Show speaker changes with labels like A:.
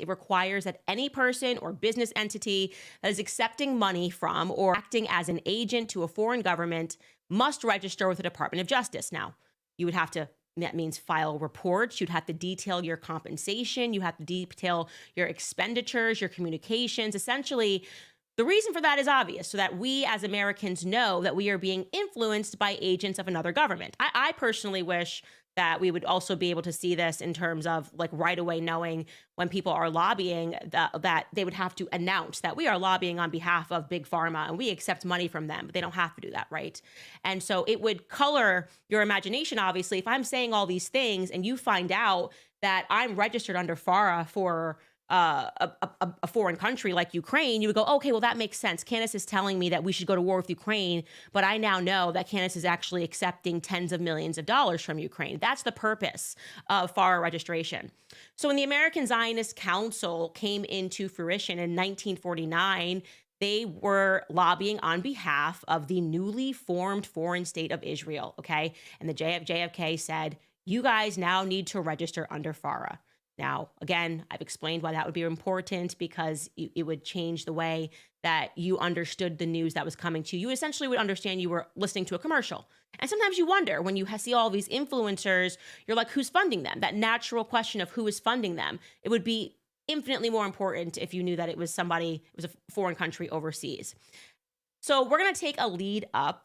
A: It requires that any person or business entity that is accepting money from or acting as an agent to a foreign government must register with the Department of Justice. Now, you would have to, that means file reports. You'd have to detail your compensation. You have to detail your expenditures, your communications. Essentially, the reason for that is obvious, so that we as Americans know that we are being influenced by agents of another government. I personally wish that we would also be able to see this in terms of like right away knowing when people are lobbying that they would have to announce that we are lobbying on behalf of Big Pharma and we accept money from them, but they don't have to do that, right? And so it would color your imagination, obviously, if I'm saying all these things and you find out that I'm registered under FARA for a foreign country like Ukraine, you would go, okay, well, that makes sense. Candace is telling me that we should go to war with Ukraine, but I now know that Candace is actually accepting tens of millions of dollars from Ukraine. That's the purpose of FARA registration. So when the American Zionist Council came into fruition in 1949, they were lobbying on behalf of the newly formed foreign state of Israel, okay? And the JFK said, you guys now need to register under FARA. Now, again, I've explained why that would be important, because it would change the way that you understood the news that was coming to you. You essentially would understand you were listening to a commercial. And sometimes you wonder when you see all these influencers, you're like, who's funding them? That natural question of who is funding them. It would be infinitely more important if you knew that it was somebody, it was a foreign country overseas. So we're going to take a lead up